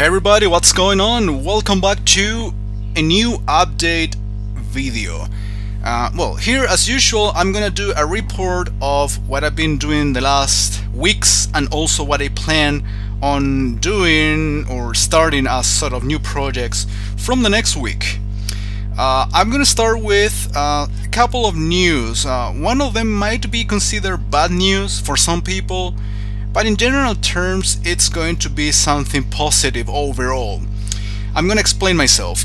Hey everybody, what's going on? Welcome back to a new update video. Well, here as usual I'm gonna do a report of what I've been doing the last weeks and also what I plan on doing or starting as sort of new projects from the next week. I'm gonna start with a couple of news. One of them might be considered bad news for some people, but in general terms it's going to be something positive overall. I'm gonna explain myself.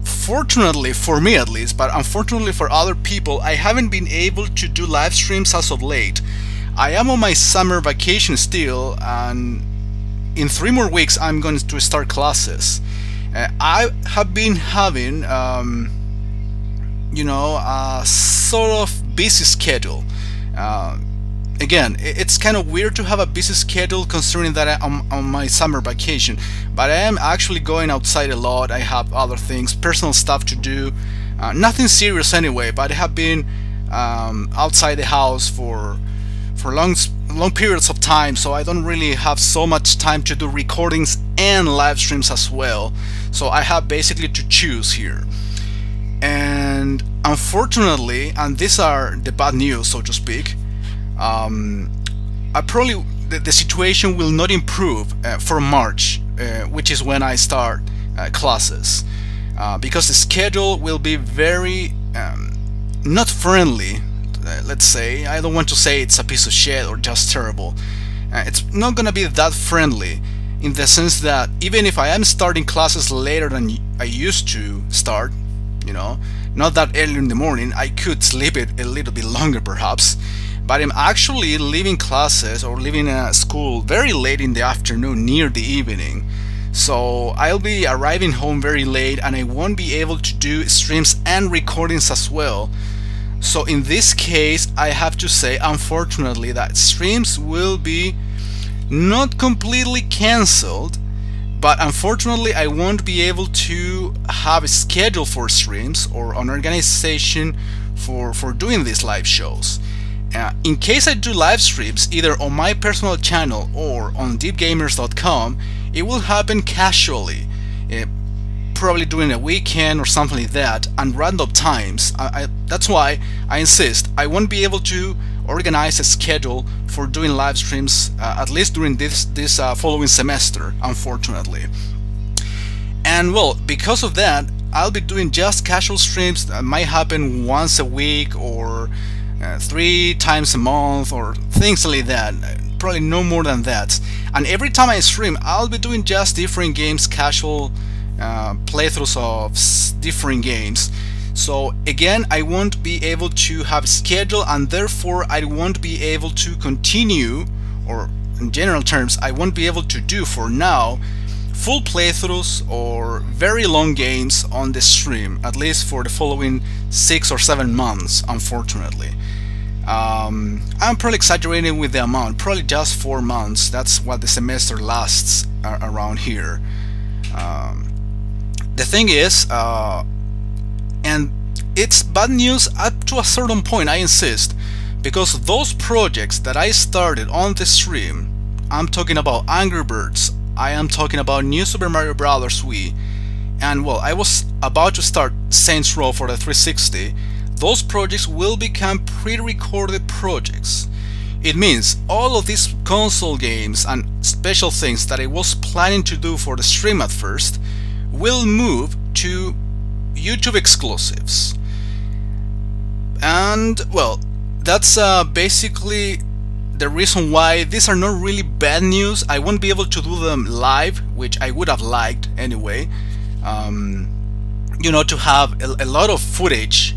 Fortunately for me at least, but unfortunately for other people, I haven't been able to do live streams as of late. I am on my summer vacation still, and in 3 more weeks I'm going to start classes. I have been having you know, a sort of busy schedule. Again, it's kind of weird to have a busy schedule considering that I'm on my summer vacation, but I am actually going outside a lot. I have other things, personal stuff to do, nothing serious anyway, but I have been outside the house for long periods of time, so I don't really have so much time to do recordings and live streams as well, so I have basically to choose here. And unfortunately, and these are the bad news, so to speak, the situation will not improve for March, which is when I start classes, because the schedule will be very not friendly. Let's say, I don't want to say it's a piece of shit or just terrible. It's not gonna be that friendly in the sense that even if I am starting classes later than I used to start, you know, not that early in the morning, I could sleep it a little bit longer perhaps, but I'm actually leaving classes or leaving school very late in the afternoon, near the evening. So I'll be arriving home very late and I won't be able to do streams and recordings as well. So in this case, I have to say, unfortunately, that streams will be not completely cancelled, but unfortunately I won't be able to have a schedule for streams or an organization for doing these live shows. In case I do live streams either on my personal channel or on deepgamers.com, it will happen casually, probably during a weekend or something like that, and random times. That's why I insist I won't be able to organize a schedule for doing live streams at least during this following semester, unfortunately. And well, because of that, I'll be doing just casual streams that might happen once a week or 3 times a month or things like that, probably no more than that. And every time I stream, I'll be doing just different games, casual playthroughs of different games. So again, I won't be able to have a schedule, and therefore I won't be able to continue, or in general terms, I won't be able to do for now full playthroughs or very long games on the stream, at least for the following 6 or 7 months, unfortunately. I'm probably exaggerating with the amount, probably just 4 months. That's what the semester lasts around here. The thing is, and it's bad news up to a certain point, I insist, because those projects that I started on the stream, I'm talking about Angry Birds, I am talking about New Super Mario Bros. Wii, and well, I was about to start Saints Row for the 360. Those projects will become pre-recorded projects. It means all of these console games and special things that I was planning to do for the stream at first will move to YouTube exclusives. And well, that's basically the reason why these are not really bad news. I won't be able to do them live, which I would have liked anyway. You know, to have a lot of footage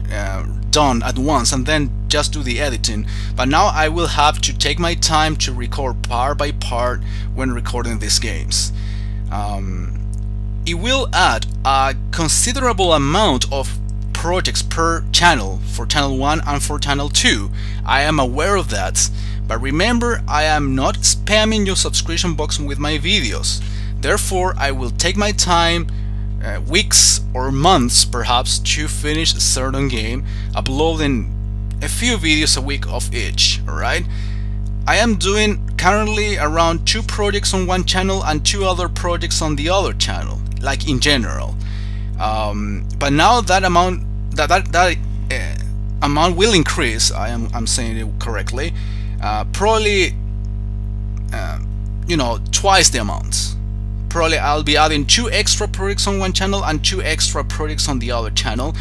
done at once and then just do the editing. But now I will have to take my time to record part by part when recording these games. It will add a considerable amount of projects per channel, for channel 1 and for channel 2. I am aware of that, but remember, I am not spamming your subscription box with my videos. Therefore, I will take my time, weeks or months perhaps, to finish a certain game, uploading a few videos a week of each, alright? I am doing currently around 2 projects on one channel and 2 other projects on the other channel, like in general. But now that amount amount will increase. I'm saying it correctly. Probably you know, twice the amounts. Probably I'll be adding 2 extra projects on one channel and 2 extra projects on the other channel.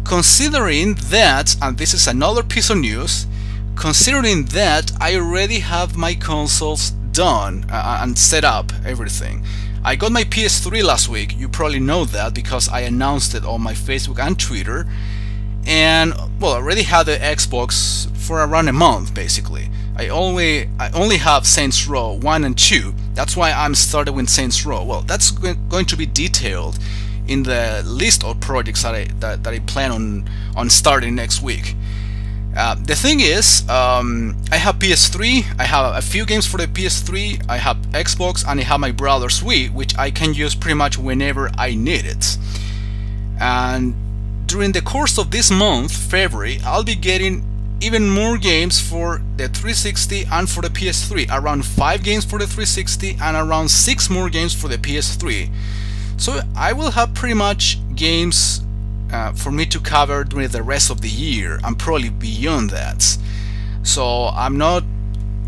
Considering that, and this is another piece of news, considering that I already have my consoles done and set up everything. I got my PS3 last week. You probably know that because I announced it on my Facebook and Twitter. And well, I already had the Xbox for around a month basically. I only have Saints Row 1 and 2. That's why I'm starting with Saints Row. Well, that's going to be detailed in the list of projects that I plan on starting next week. The thing is, I have PS3, I have a few games for the PS3, I have Xbox, and I have my brother's Wii, which I can use pretty much whenever I need it. And during the course of this month, February, I'll be getting even more games for the 360 and for the PS3. Around 5 games for the 360 and around 6 more games for the PS3. So I will have pretty much games for me to cover during the rest of the year and probably beyond that. So I'm not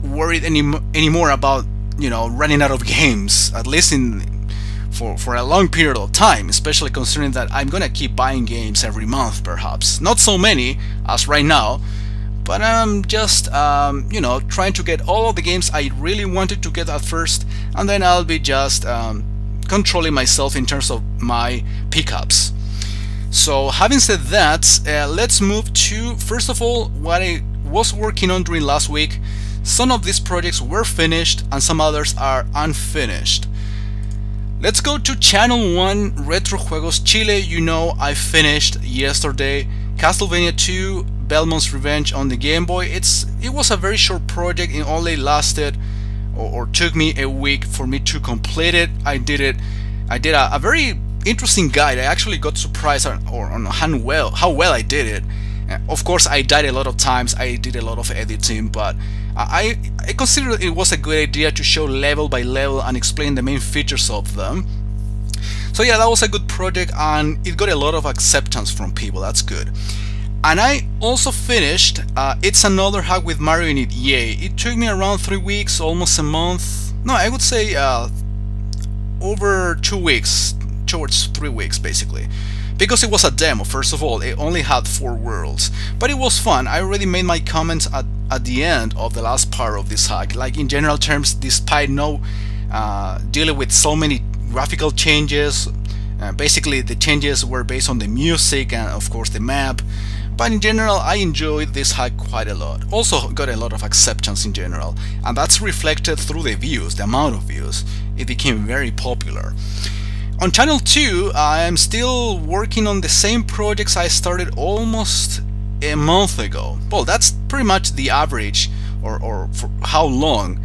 worried anymore about, you know, running out of games, at least for a long period of time, especially considering that I'm gonna keep buying games every month perhaps. Not so many as right now, but I'm just you know, trying to get all of the games I really wanted to get at first, and then I'll be just controlling myself in terms of my pickups. So having said that, let's move to, first of all, what I was working on during last week. Some of these projects were finished and some others are unfinished. Let's go to Channel 1 Retro Juegos Chile. You know, I finished yesterday Castlevania II Belmont's Revenge on the Game Boy. It was a very short project. It only lasted or took me a week for me to complete it. I did a very interesting guide. I actually got surprised on how well I did it. Of course, I died a lot of times. I did a lot of editing, but I considered it was a good idea to show level by level and explain the main features of them. So yeah, that was a good project and it got a lot of acceptance from people. That's good. And I also finished It's Another Hack with Mario in it. Yay! It took me around 3 weeks, almost a month. No, I would say over 2 weeks, towards 3 weeks basically. Because it was a demo, first of all, it only had 4 worlds. But it was fun. I already made my comments at the end of the last part of this hack. Like in general terms, despite no dealing with so many graphical changes, basically the changes were based on the music and of course the map. But in general, I enjoyed this hack quite a lot. Also got a lot of acceptance in general, and that's reflected through the views, the amount of views. It became very popular. On Channel 2, I am still working on the same projects I started almost a month ago. Well, that's pretty much the average, or for how long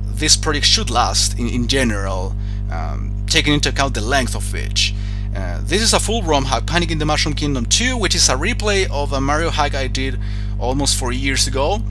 this project should last in general, taking into account the length of each. This is a full ROM hack, Panic in the Mushroom Kingdom 2, which is a replay of a Mario hack I did almost 4 years ago.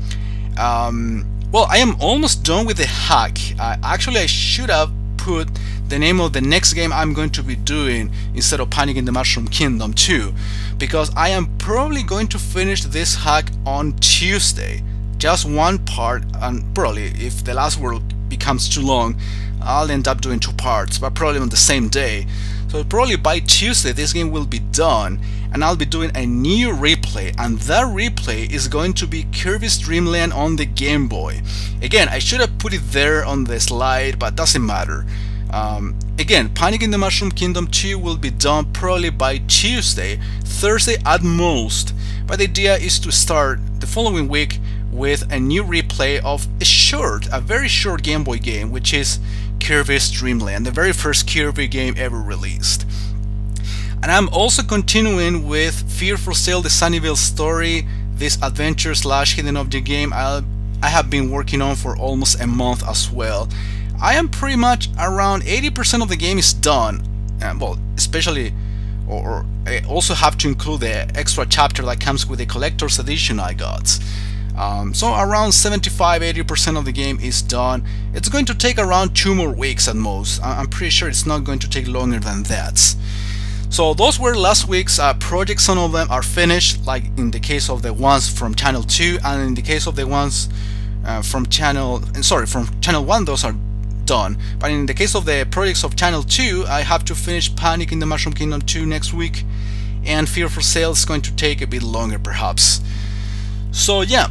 Well, I am almost done with the hack. Actually, I should have put the name of the next game I'm going to be doing instead of Panic in the Mushroom Kingdom 2, because I am probably going to finish this hack on Tuesday. Just one part, and probably if the last world becomes too long, I'll end up doing 2 parts, but probably on the same day. So probably by Tuesday this game will be done, and I'll be doing a new replay, and that replay is going to be Kirby's Dream Land on the Game Boy. Again, I should have put it there on the slide, but doesn't matter. Again, Panic in the Mushroom Kingdom 2 will be done probably by Tuesday, Thursday at most, but the idea is to start the following week with a new replay of a very short Game Boy game, which is Kirby's Dream Land, the very first Kirby game ever released. And I'm also continuing with Fear for Sale, the Sunnyvale story, this adventure / hidden object game I have been working on for almost a month as well. I am pretty much around 80% of the game is done, well, especially, or I also have to include the extra chapter that comes with the collector's edition I got. So around 75–80% of the game is done. It's going to take around 2 more weeks at most. I'm pretty sure it's not going to take longer than that. So those were last week's projects. Some of them are finished, like in the case of the ones from Channel 2, and in the case of the ones from Channel 1, those are done. But in the case of the projects of Channel 2, I have to finish Panic in the Mushroom Kingdom 2 next week, and Fear for Sale is going to take a bit longer perhaps. So yeah,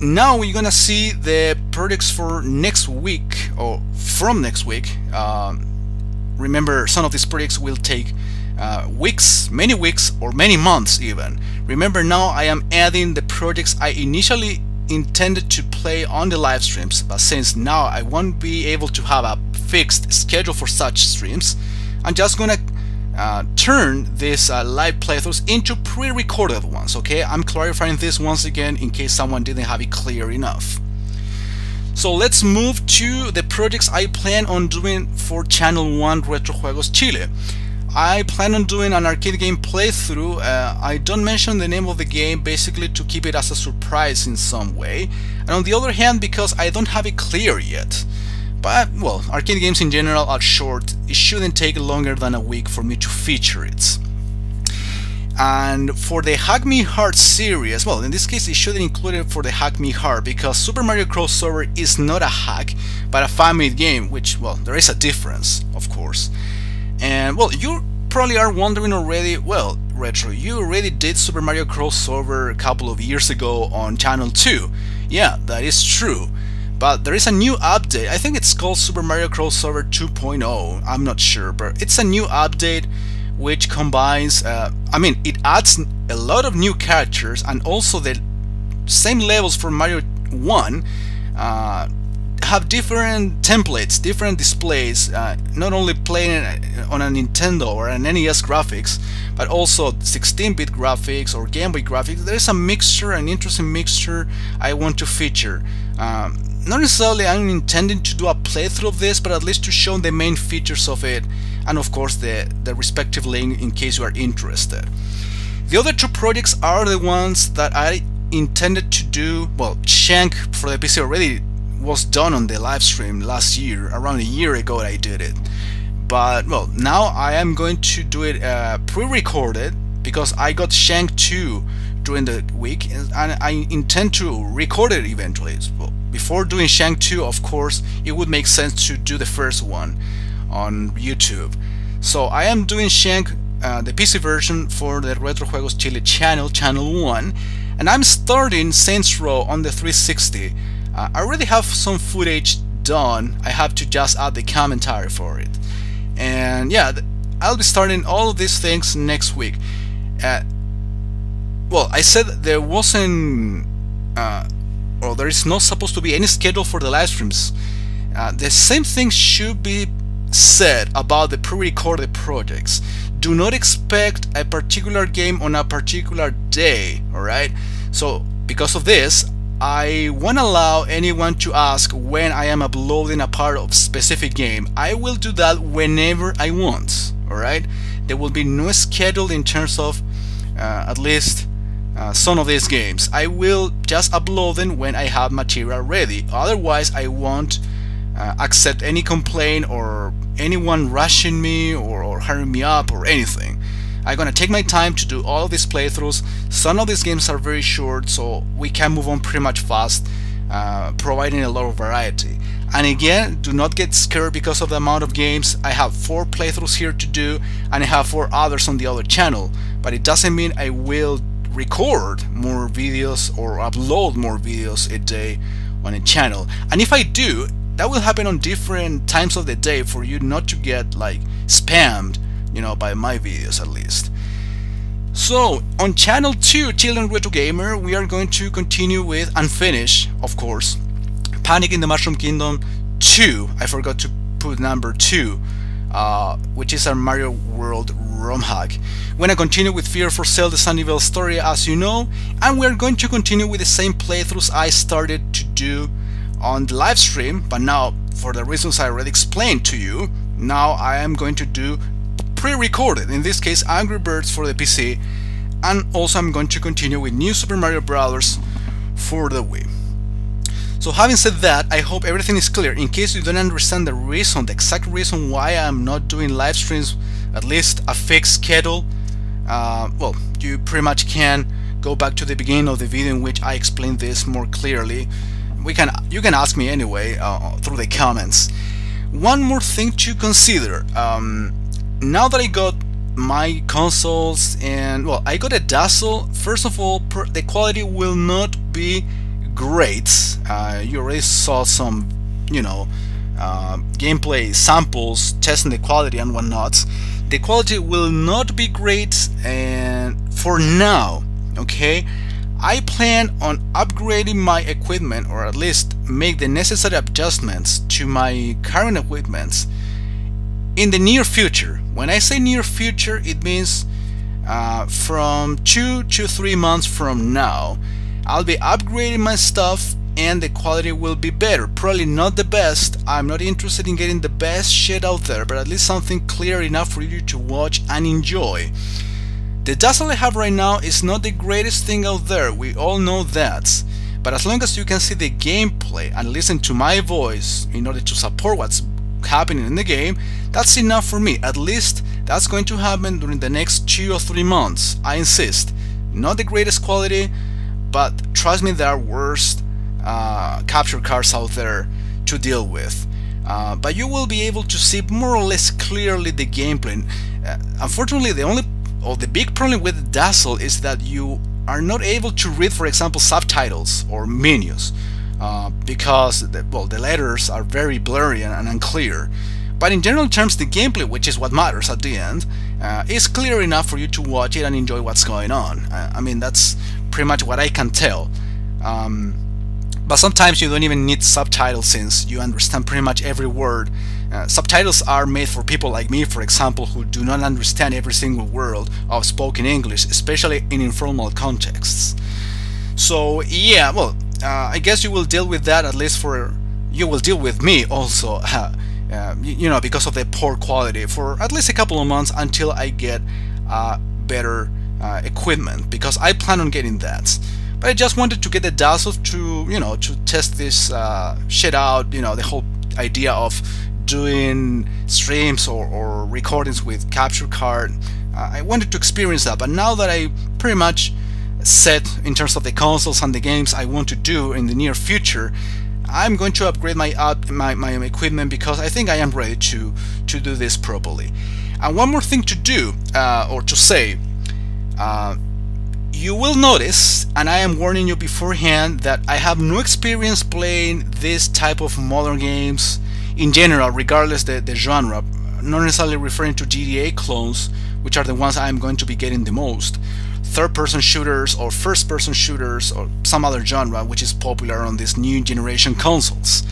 now we're gonna see the projects for next week, or from next week. Remember, some of these projects will take weeks, or many months even. Remember, now I am adding the projects I initially intended to play on the live streams, but since now I won't be able to have a fixed schedule for such streams, I'm just gonna turn these live playthroughs into pre-recorded ones. Okay, I'm clarifying this once again in case someone didn't have it clear enough. So let's move to the projects I plan on doing for Channel 1 Retro Juegos Chile. I plan on doing an arcade game playthrough. I don't mention the name of the game basically to keep it as a surprise in some way, and on the other hand because I don't have it clear yet. But, well, arcade games in general are short. It shouldn't take longer than a week for me to feature it. And for the Hack Me Hard series, well, in this case it shouldn't include it for the Hack Me Hard because Super Mario Crossover is not a hack, but a fan-made game, which, well, there is a difference, of course. And, well, you probably are wondering already, well, Retro, you already did Super Mario Crossover a couple of years ago on Channel 2. Yeah, that is true. But there is a new update. I think it's called Super Mario Crossover 2.0. I'm not sure, but it's a new update which combines, it adds a lot of new characters, and also the same levels for Mario 1 have different templates, different displays, not only playing on a Nintendo or an NES graphics, but also 16-bit graphics or Game Boy graphics. There is a mixture, an interesting mixture I want to feature. Not necessarily I'm intending to do a playthrough of this, but at least to show the main features of it, and of course the respective link in case you are interested. The other two projects are the ones that I intended to do. Well, Shank for the PC already was done on the live stream last year, around a year ago I did it. But, well, now I am going to do it pre-recorded because I got Shank 2 during the week, and I intend to record it eventually. Well, before doing Shank 2, of course, it would make sense to do the first one on YouTube. So I am doing Shank, the PC version, for the Retro Juegos Chile channel, Channel 1, and I'm starting Saints Row on the 360. I already have some footage done. I have to just add the commentary for it. And yeah, I'll be starting all of these things next week. Well, I said there wasn't, or there is not supposed to be any schedule for the live streams. The same thing should be said about the pre-recorded projects. Do not expect a particular game on a particular day, alright? So, because of this, I won't allow anyone to ask when I am uploading a part of a specific game. I will do that whenever I want, alright? There will be no schedule in terms of at least some of these games. I will just upload them when I have material ready. Otherwise, I won't accept any complaint or anyone rushing me or hurrying me up or anything. I'm gonna take my time to do all of these playthroughs. Some of these games are very short, so we can move on pretty much fast, providing a lot of variety. And again, do not get scared because of the amount of games. I have 4 playthroughs here to do, and I have 4 others on the other channel, but it doesn't mean I will record more videos or upload more videos a day on a channel. And if I do, that will happen on different times of the day for you not to get like spammed, you know, by my videos at least. So on Channel 2, Children Retro Gamer, we are going to continue with and finish, of course, Panic in the Mushroom Kingdom 2. I forgot to put number 2, which is our Mario World ROM hack. We're gonna continue with Fear for Sale, the Sunnyvale story, as you know, and we're going to continue with the same playthroughs I started to do on the live stream, but now, for the reasons I already explained to you, now I am going to do pre-recorded, in this case Angry Birds for the PC, and also I'm going to continue with New Super Mario Bros. for the Wii. So having said that, I hope everything is clear. In case you don't understand the reason, the exact reason why I'm not doing live streams, at least a fixed schedule, well, you pretty much can go back to the beginning of the video in which I explained this more clearly. You can ask me anyway through the comments. One more thing to consider. Now that I got my consoles and, well, I got a Dazzle, first of all, the quality will not be great. You already saw some, you know, gameplay samples testing the quality and whatnot. The quality will not be great, and for now, okay, I plan on upgrading my equipment, or at least make the necessary adjustments to my current equipment in the near future. When I say near future, it means from 2 to 3 months from now. I'll be upgrading my stuff and the quality will be better. Probably not the best. I'm not interested in getting the best shit out there, but at least something clear enough for you to watch and enjoy. The Dazzle I have right now is not the greatest thing out there, we all know that. But as long as you can see the gameplay and listen to my voice in order to support what's happening in the game, that's enough for me. At least that's going to happen during the next 2 or 3 months. I insist. Not the greatest quality, but trust me, there are worse capture cards out there to deal with. But you will be able to see more or less clearly the gameplay. Unfortunately, the big problem with the Dazzle is that you are not able to read, for example, subtitles or menus because the letters are very blurry and unclear. But in general terms, the gameplay, which is what matters at the end, is clear enough for you to watch it and enjoy what's going on. I mean, that's pretty much what I can tell. But sometimes you don't even need subtitles since you understand pretty much every word. Subtitles are made for people like me, for example, who do not understand every single word of spoken English, especially in informal contexts. So yeah, well, I guess you will deal with that, at least you will deal with me also, you know, because of the poor quality for at least a couple of months until I get better equipment, because I plan on getting that. But I just wanted to get the Dazzle to, you know, to test this shit out, you know, the whole idea of doing streams or recordings with capture card. I wanted to experience that, but now that I pretty much set in terms of the consoles and the games I want to do in the near future, I'm going to upgrade my equipment because I think I am ready to do this properly. And one more thing to do, or to say, you will notice, and I am warning you beforehand, that I have no experience playing this type of modern games in general, regardless the genre. Not necessarily referring to GTA clones, which are the ones I'm going to be getting the most. Third-person shooters or first-person shooters or some other genre which is popular on these new generation consoles.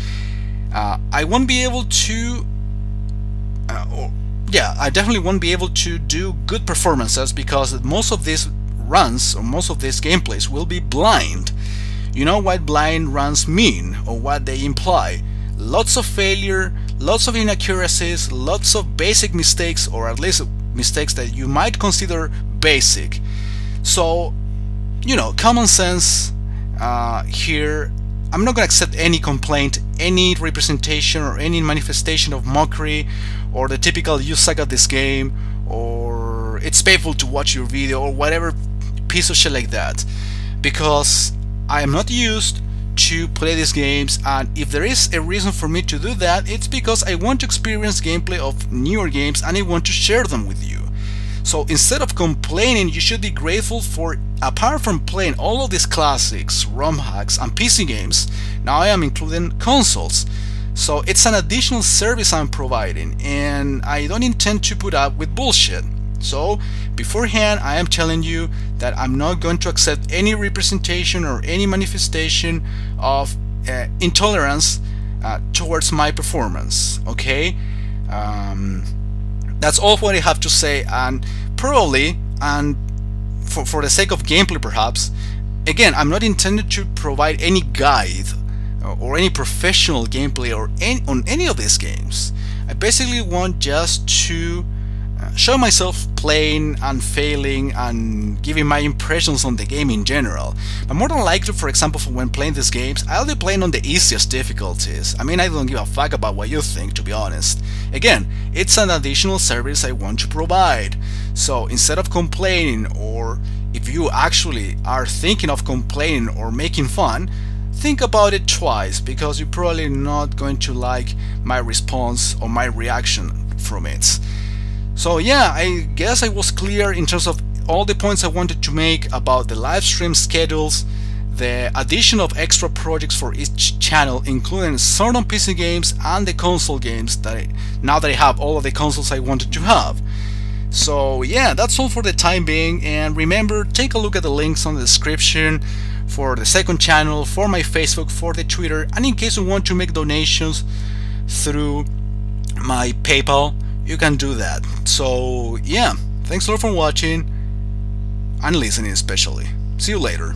I won't be able to, I definitely won't be able to do good performances because most of these runs or most of these gameplays will be blind. You know what blind runs mean or what they imply. Lots of failure, lots of inaccuracies, lots of basic mistakes, or at least mistakes that you might consider basic. So, you know, common sense here. I'm not going to accept any complaint, any representation or any manifestation of mockery or the typical "you suck at this game" or "it's painful to watch your video" or whatever piece of shit like that, because I am not used to play these games, and if there is a reason for me to do that, it's because I want to experience gameplay of newer games and I want to share them with you. So instead of complaining, you should be grateful for, apart from playing all of these classics, ROM hacks and PC games, now I am including consoles. So it's an additional service I'm providing, and I don't intend to put up with bullshit. So beforehand, I am telling you that I'm not going to accept any representation or any manifestation of intolerance towards my performance, okay? That's all what I have to say, and probably, and for the sake of gameplay perhaps, again, I'm not intended to provide any guide or any professional gameplay or on any of these games. I basically want just to show myself playing and failing and giving my impressions on the game in general. But more than likely, for example, for when playing these games, I'll be playing on the easiest difficulties. I mean, I don't give a fuck about what you think, to be honest. Again, it's an additional service I want to provide. So instead of complaining, or if you actually are thinking of complaining or making fun, think about it twice, because you're probably not going to like my response or my reaction from it. So yeah, I guess I was clear in terms of all the points I wanted to make about the live stream schedules, the addition of extra projects for each channel, including certain PC games and the console games that now that I have all of the consoles I wanted to have. So yeah, that's all for the time being, and remember, take a look at the links on the description for the second channel, for my Facebook, for the Twitter, and in case you want to make donations through my PayPal, you can do that. So yeah, thanks a lot for watching and listening especially. See you later.